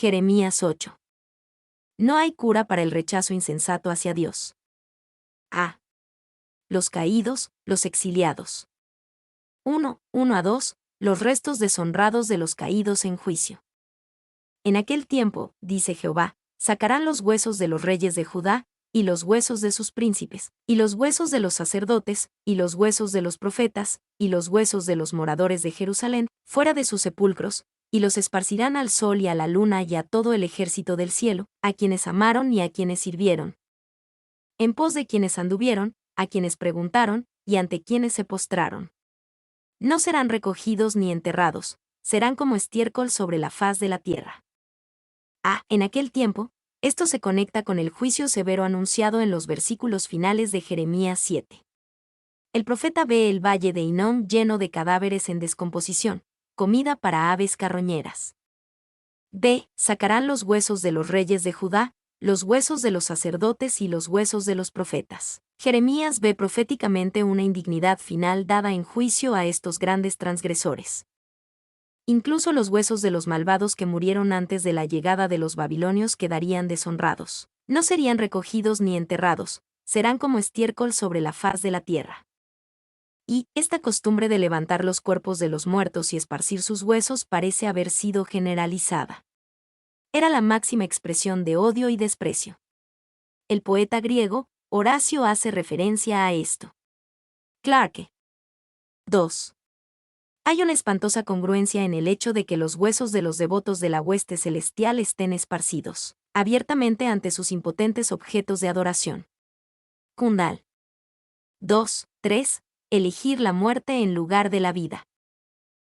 Jeremías 8. No hay cura para el rechazo insensato hacia Dios. A. Los caídos, los exiliados. 1:1-2. Los restos deshonrados de los caídos en juicio. En aquel tiempo, dice Jehová, sacarán los huesos de los reyes de Judá, y los huesos de sus príncipes, y los huesos de los sacerdotes, y los huesos de los profetas, y los huesos de los moradores de Jerusalén, fuera de sus sepulcros, y los esparcirán al sol y a la luna y a todo el ejército del cielo, a quienes amaron y a quienes sirvieron. En pos de quienes anduvieron, a quienes preguntaron, y ante quienes se postraron. No serán recogidos ni enterrados, serán como estiércol sobre la faz de la tierra. En aquel tiempo, esto se conecta con el juicio severo anunciado en los versículos finales de Jeremías 7. El profeta ve el valle de Hinnom lleno de cadáveres en descomposición, comida para aves carroñeras. B. Sacarán los huesos de los reyes de Judá, los huesos de los sacerdotes y los huesos de los profetas. Jeremías ve proféticamente una indignidad final dada en juicio a estos grandes transgresores. Incluso los huesos de los malvados que murieron antes de la llegada de los babilonios quedarían deshonrados. No serían recogidos ni enterrados, serán como estiércol sobre la faz de la tierra. Y esta costumbre de levantar los cuerpos de los muertos y esparcir sus huesos parece haber sido generalizada. Era la máxima expresión de odio y desprecio. El poeta griego, Horacio, hace referencia a esto. Clarke. 2. Hay una espantosa congruencia en el hecho de que los huesos de los devotos de la hueste celestial estén esparcidos abiertamente ante sus impotentes objetos de adoración. Kundal. 2:3. Elegir la muerte en lugar de la vida.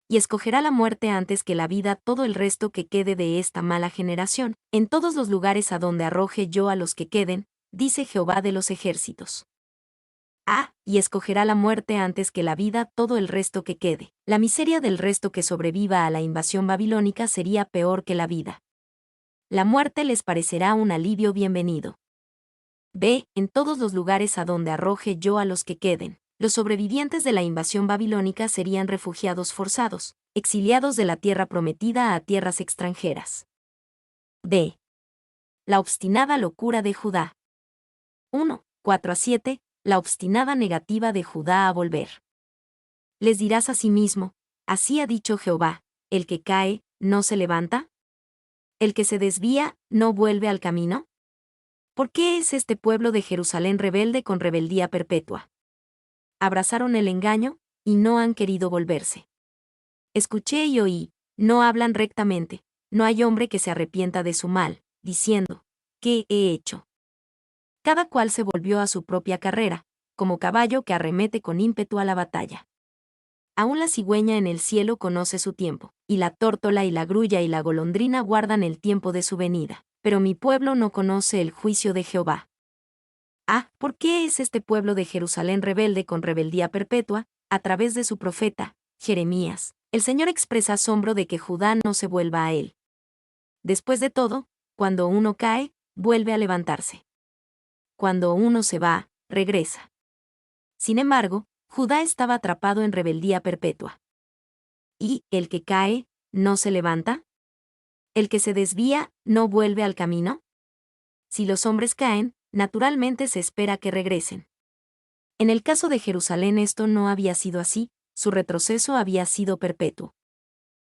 Y escogerá la muerte antes que la vida todo el resto que quede de esta mala generación, en todos los lugares a donde arroje yo a los que queden, dice Jehová de los ejércitos. Y escogerá la muerte antes que la vida todo el resto que quede. La miseria del resto que sobreviva a la invasión babilónica sería peor que la vida. La muerte les parecerá un alivio bienvenido. B. En todos los lugares a donde arroje yo a los que queden. Los sobrevivientes de la invasión babilónica serían refugiados forzados, exiliados de la tierra prometida a tierras extranjeras. D. La obstinada locura de Judá. 1:4-7. La obstinada negativa de Judá a volver. Les dirás a sí mismo, así ha dicho Jehová, el que cae, ¿no se levanta? ¿El que se desvía, no vuelve al camino? ¿Por qué es este pueblo de Jerusalén rebelde con rebeldía perpetua? Abrazaron el engaño, y no han querido volverse. Escuché y oí, no hablan rectamente, no hay hombre que se arrepienta de su mal, diciendo, ¿qué he hecho? Cada cual se volvió a su propia carrera, como caballo que arremete con ímpetu a la batalla. Aún la cigüeña en el cielo conoce su tiempo, y la tórtola y la grulla y la golondrina guardan el tiempo de su venida, pero mi pueblo no conoce el juicio de Jehová. ¿Por qué es este pueblo de Jerusalén rebelde con rebeldía perpetua? A través de su profeta, Jeremías, el Señor expresa asombro de que Judá no se vuelva a él. Después de todo, cuando uno cae, vuelve a levantarse. Cuando uno se va, regresa. Sin embargo, Judá estaba atrapado en rebeldía perpetua. ¿Y el que cae, no se levanta? ¿El que se desvía, no vuelve al camino? Si los hombres caen, naturalmente se espera que regresen. En el caso de Jerusalén esto no había sido así, su retroceso había sido perpetuo.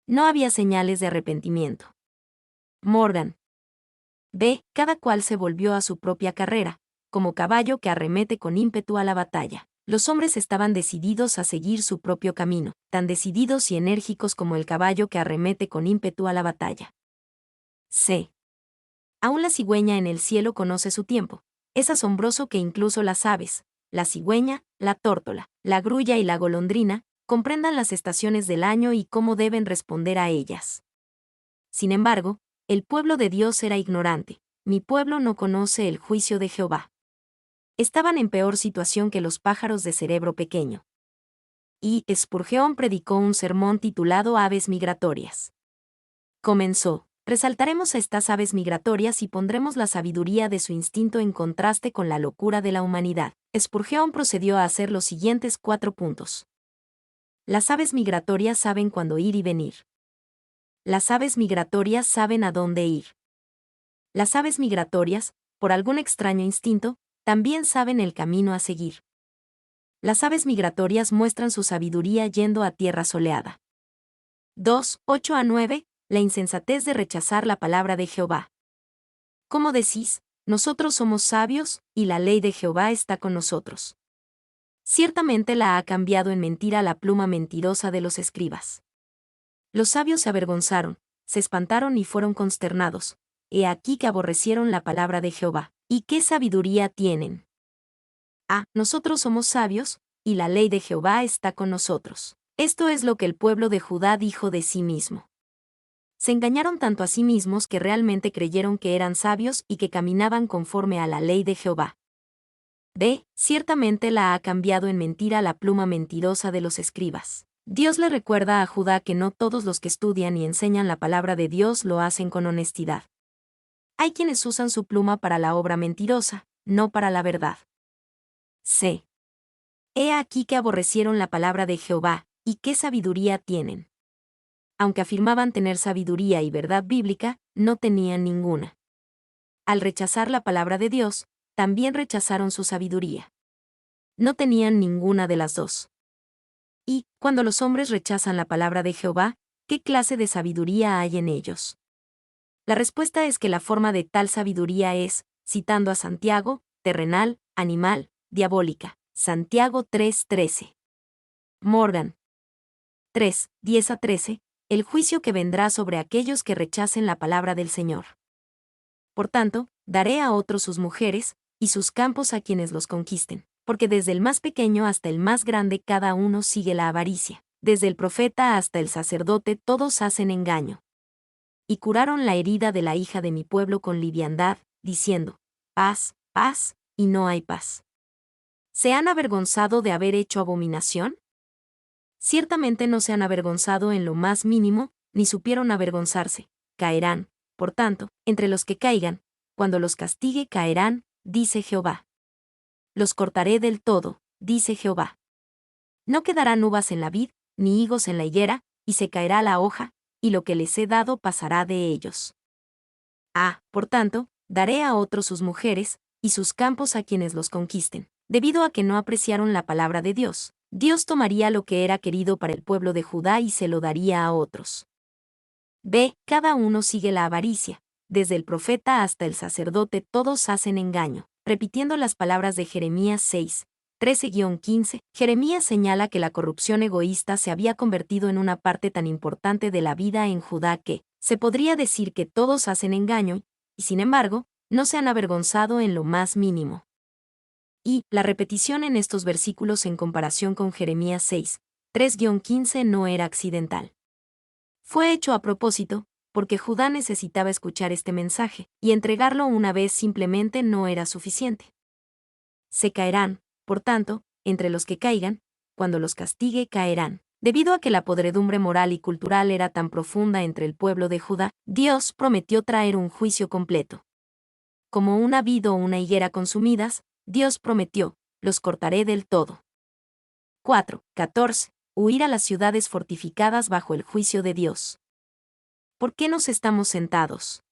No había señales de arrepentimiento. Morgan. B. Cada cual se volvió a su propia carrera, como caballo que arremete con ímpetu a la batalla. Los hombres estaban decididos a seguir su propio camino, tan decididos y enérgicos como el caballo que arremete con ímpetu a la batalla. C. Aún la cigüeña en el cielo conoce su tiempo. Es asombroso que incluso las aves, la cigüeña, la tórtola, la grulla y la golondrina, comprendan las estaciones del año y cómo deben responder a ellas. Sin embargo, el pueblo de Dios era ignorante. Mi pueblo no conoce el juicio de Jehová. Estaban en peor situación que los pájaros de cerebro pequeño. Y Spurgeon predicó un sermón titulado Aves migratorias. Comenzó: resaltaremos a estas aves migratorias y pondremos la sabiduría de su instinto en contraste con la locura de la humanidad. Spurgeon procedió a hacer los siguientes 4 puntos. Las aves migratorias saben cuándo ir y venir. las aves migratorias saben a dónde ir. Las aves migratorias, por algún extraño instinto, también saben el camino a seguir. Las aves migratorias muestran su sabiduría yendo a tierra soleada. 2, 8-9. La insensatez de rechazar la palabra de Jehová. ¿Cómo decís? Nosotros somos sabios, y la ley de Jehová está con nosotros. Ciertamente la ha cambiado en mentira la pluma mentirosa de los escribas. Los sabios se avergonzaron, se espantaron y fueron consternados. He aquí que aborrecieron la palabra de Jehová. ¿Y qué sabiduría tienen? Nosotros somos sabios, y la ley de Jehová está con nosotros. Esto es lo que el pueblo de Judá dijo de sí mismo. Se engañaron tanto a sí mismos que realmente creyeron que eran sabios y que caminaban conforme a la ley de Jehová. Ciertamente la ha cambiado en mentira la pluma mentirosa de los escribas. Dios le recuerda a Judá que no todos los que estudian y enseñan la palabra de Dios lo hacen con honestidad. Hay quienes usan su pluma para la obra mentirosa, no para la verdad. He aquí que aborrecieron la palabra de Jehová, y qué sabiduría tienen. Aunque afirmaban tener sabiduría y verdad bíblica, no tenían ninguna. Al rechazar la palabra de Dios, también rechazaron su sabiduría. No tenían ninguna de las dos. Y, cuando los hombres rechazan la palabra de Jehová, ¿qué clase de sabiduría hay en ellos? La respuesta es que la forma de tal sabiduría es, citando a Santiago, terrenal, animal, diabólica. Santiago 3:13. Morgan. 3:10-13. El juicio que vendrá sobre aquellos que rechacen la palabra del Señor. Por tanto, daré a otros sus mujeres, y sus campos a quienes los conquisten, porque desde el más pequeño hasta el más grande cada uno sigue la avaricia, desde el profeta hasta el sacerdote todos hacen engaño. Y curaron la herida de la hija de mi pueblo con liviandad, diciendo, paz, paz, y no hay paz. ¿Se han avergonzado de haber hecho abominación? Ciertamente no se han avergonzado en lo más mínimo, ni supieron avergonzarse. Caerán, por tanto, entre los que caigan, cuando los castigue caerán, dice Jehová. Los cortaré del todo, dice Jehová. No quedarán uvas en la vid, ni higos en la higuera, y se caerá la hoja, y lo que les he dado pasará de ellos. Por tanto, daré a otros sus mujeres, y sus campos a quienes los conquisten. Debido a que no apreciaron la palabra de Dios, Dios tomaría lo que era querido para el pueblo de Judá y se lo daría a otros. Cada uno sigue la avaricia, desde el profeta hasta el sacerdote todos hacen engaño. Repitiendo las palabras de Jeremías 6, 13-15, Jeremías señala que la corrupción egoísta se había convertido en una parte tan importante de la vida en Judá que, se podría decir que todos hacen engaño, y sin embargo, no se han avergonzado en lo más mínimo. Y la repetición en estos versículos en comparación con Jeremías 6, 3-15 no era accidental. Fue hecho a propósito, porque Judá necesitaba escuchar este mensaje, y entregarlo una vez simplemente no era suficiente. Se caerán, por tanto, entre los que caigan, cuando los castigue caerán. Debido a que la podredumbre moral y cultural era tan profunda entre el pueblo de Judá, Dios prometió traer un juicio completo. Como una vid o una higuera consumidas, Dios prometió, los cortaré del todo. 4:14. Huir a las ciudades fortificadas bajo el juicio de Dios. ¿Por qué nos estamos sentados?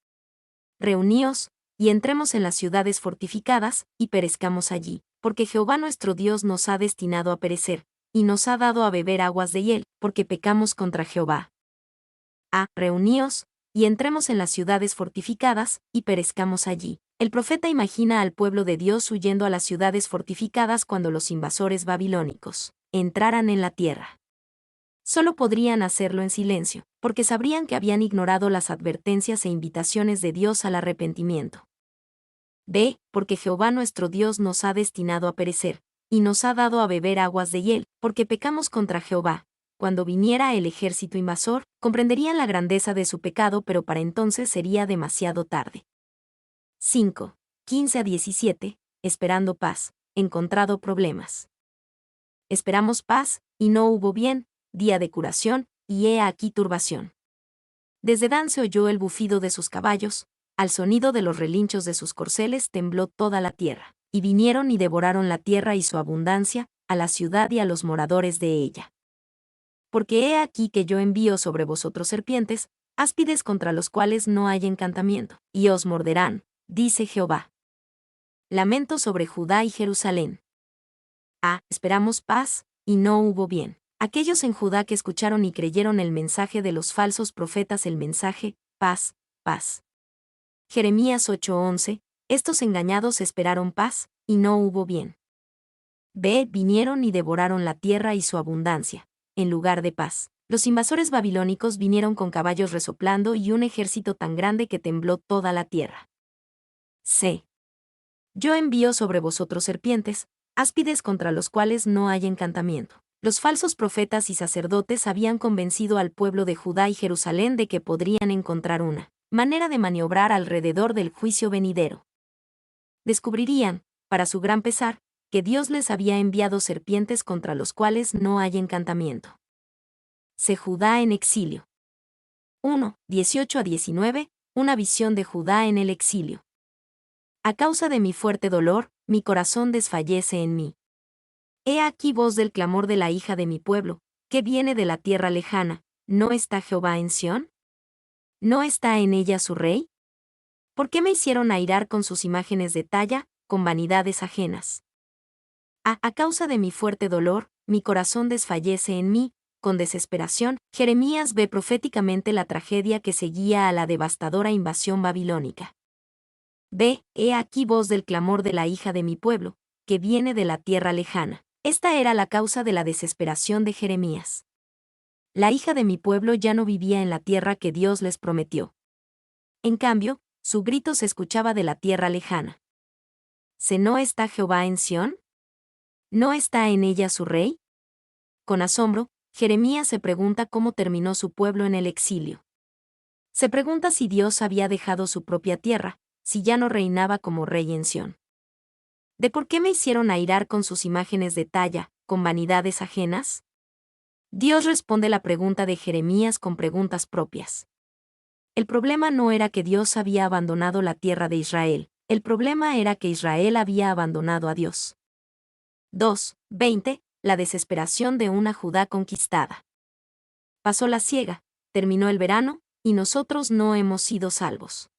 Reuníos, y entremos en las ciudades fortificadas, y perezcamos allí, porque Jehová nuestro Dios nos ha destinado a perecer, y nos ha dado a beber aguas de hiel, porque pecamos contra Jehová. Reuníos, y entremos en las ciudades fortificadas, y perezcamos allí. El profeta imagina al pueblo de Dios huyendo a las ciudades fortificadas cuando los invasores babilónicos entraran en la tierra. Solo podrían hacerlo en silencio, porque sabrían que habían ignorado las advertencias e invitaciones de Dios al arrepentimiento. Porque Jehová nuestro Dios nos ha destinado a perecer, y nos ha dado a beber aguas de hiel, porque pecamos contra Jehová. Cuando viniera el ejército invasor, comprenderían la grandeza de su pecado, pero para entonces sería demasiado tarde. 5:15-17, esperando paz, encontrado problemas. Esperamos paz, y no hubo bien, día de curación, y he aquí turbación. Desde Dan se oyó el bufido de sus caballos, al sonido de los relinchos de sus corceles tembló toda la tierra, y vinieron y devoraron la tierra y su abundancia, a la ciudad y a los moradores de ella. Porque he aquí que yo envío sobre vosotros serpientes, áspides contra los cuales no hay encantamiento, y os morderán, dice Jehová. Lamento sobre Judá y Jerusalén. Esperamos paz, y no hubo bien. Aquellos en Judá que escucharon y creyeron el mensaje de los falsos profetas, el mensaje, paz, paz. Jeremías 8:11, estos engañados esperaron paz, y no hubo bien. Vinieron y devoraron la tierra y su abundancia, en lugar de paz. Los invasores babilónicos vinieron con caballos resoplando y un ejército tan grande que tembló toda la tierra. Yo envío sobre vosotros serpientes, áspides contra los cuales no hay encantamiento. Los falsos profetas y sacerdotes habían convencido al pueblo de Judá y Jerusalén de que podrían encontrar una manera de maniobrar alrededor del juicio venidero. Descubrirían, para su gran pesar, que Dios les había enviado serpientes contra los cuales no hay encantamiento. Judá en exilio. 1:18-19, una visión de Judá en el exilio. A causa de mi fuerte dolor, mi corazón desfallece en mí. He aquí voz del clamor de la hija de mi pueblo, que viene de la tierra lejana. ¿No está Jehová en Sión? ¿No está en ella su rey? ¿Por qué me hicieron airar con sus imágenes de talla, con vanidades ajenas? A causa de mi fuerte dolor, mi corazón desfallece en mí, con desesperación. Jeremías ve proféticamente la tragedia que seguía a la devastadora invasión babilónica. He aquí voz del clamor de la hija de mi pueblo, que viene de la tierra lejana. Esta era la causa de la desesperación de Jeremías. La hija de mi pueblo ya no vivía en la tierra que Dios les prometió. En cambio, su grito se escuchaba de la tierra lejana. ¿No está Jehová en Sión? ¿No está en ella su rey? Con asombro, Jeremías se pregunta cómo terminó su pueblo en el exilio. Se pregunta si Dios había dejado su propia tierra, si ya no reinaba como rey en Sión. ¿De por qué me hicieron airar con sus imágenes de talla, con vanidades ajenas? Dios responde la pregunta de Jeremías con preguntas propias. El problema no era que Dios había abandonado la tierra de Israel, el problema era que Israel había abandonado a Dios. 2:20, la desesperación de una Judá conquistada. Pasó la siega, terminó el verano, y nosotros no hemos sido salvos.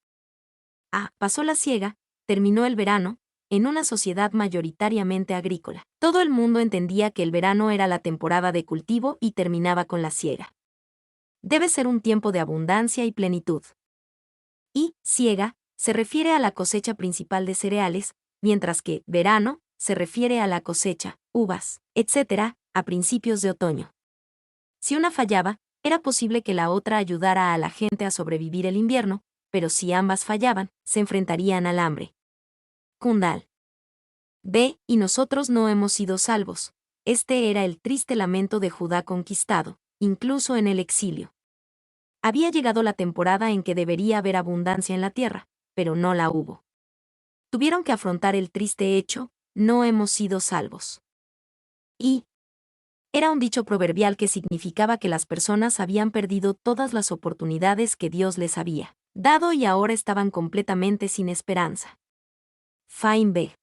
Pasó la siega, terminó el verano, en una sociedad mayoritariamente agrícola. Todo el mundo entendía que el verano era la temporada de cultivo y terminaba con la siega. Debe ser un tiempo de abundancia y plenitud. Y siega se refiere a la cosecha principal de cereales, mientras que verano se refiere a la cosecha, uvas, etc., a principios de otoño. Si una fallaba, era posible que la otra ayudara a la gente a sobrevivir el invierno, pero si ambas fallaban, se enfrentarían al hambre. Kundal. Y nosotros no hemos sido salvos. Este era el triste lamento de Judá conquistado, incluso en el exilio. Había llegado la temporada en que debería haber abundancia en la tierra, pero no la hubo. Tuvieron que afrontar el triste hecho, no hemos sido salvos. Y era un dicho proverbial que significaba que las personas habían perdido todas las oportunidades que Dios les había dado y ahora estaban completamente sin esperanza. Fine B.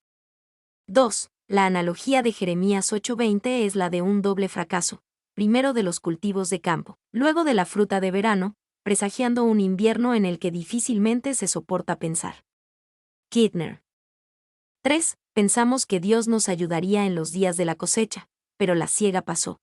2. La analogía de Jeremías 8:20 es la de un doble fracaso, primero de los cultivos de campo, luego de la fruta de verano, presagiando un invierno en el que difícilmente se soporta pensar. Kidner. 3. Pensamos que Dios nos ayudaría en los días de la cosecha, pero la siega pasó.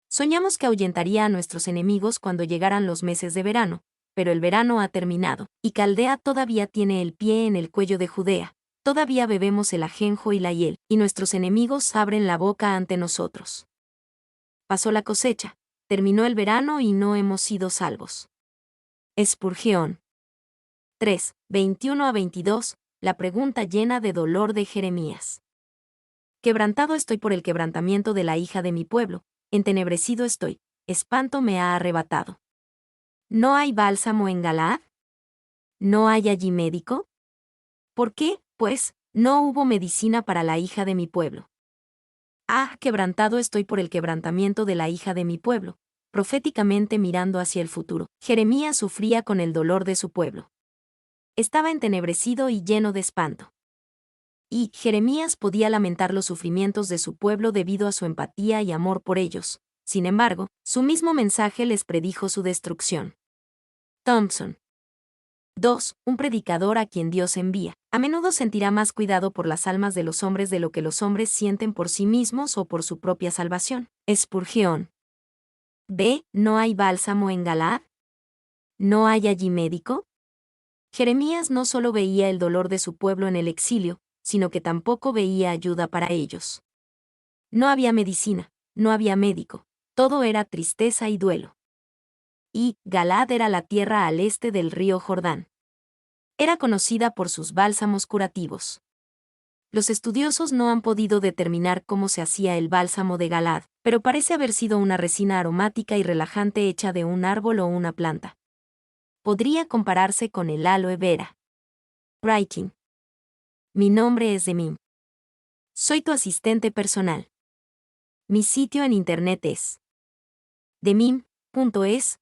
Soñamos que ahuyentaría a nuestros enemigos cuando llegaran los meses de verano, pero el verano ha terminado, y Caldea todavía tiene el pie en el cuello de Judea. Todavía bebemos el ajenjo y la hiel, y nuestros enemigos abren la boca ante nosotros. Pasó la cosecha, terminó el verano y no hemos sido salvos. Spurgeon. 3:21-22, la pregunta llena de dolor de Jeremías. Quebrantado estoy por el quebrantamiento de la hija de mi pueblo, entenebrecido estoy, espanto me ha arrebatado. ¿No hay bálsamo en Galaad? ¿No hay allí médico? ¿Por qué, pues, no hubo medicina para la hija de mi pueblo? Quebrantado estoy por el quebrantamiento de la hija de mi pueblo. Proféticamente mirando hacia el futuro, Jeremías sufría con el dolor de su pueblo. Estaba entenebrecido y lleno de espanto. Y Jeremías podía lamentar los sufrimientos de su pueblo debido a su empatía y amor por ellos. Sin embargo, su mismo mensaje les predijo su destrucción. Thompson. 2. Un predicador a quien Dios envía. A menudo sentirá más cuidado por las almas de los hombres de lo que los hombres sienten por sí mismos o por su propia salvación. Spurgeon. B. ¿No hay bálsamo en Galaad? ¿No hay allí médico? Jeremías no solo veía el dolor de su pueblo en el exilio, sino que tampoco veía ayuda para ellos. No había medicina, no había médico, todo era tristeza y duelo. Y Galaad era la tierra al este del río Jordán. Era conocida por sus bálsamos curativos. Los estudiosos no han podido determinar cómo se hacía el bálsamo de Galaad, pero parece haber sido una resina aromática y relajante hecha de un árbol o una planta. Podría compararse con el aloe vera. Writing. Mi nombre es Demim. Soy tu asistente personal. Mi sitio en internet es demim.es.tl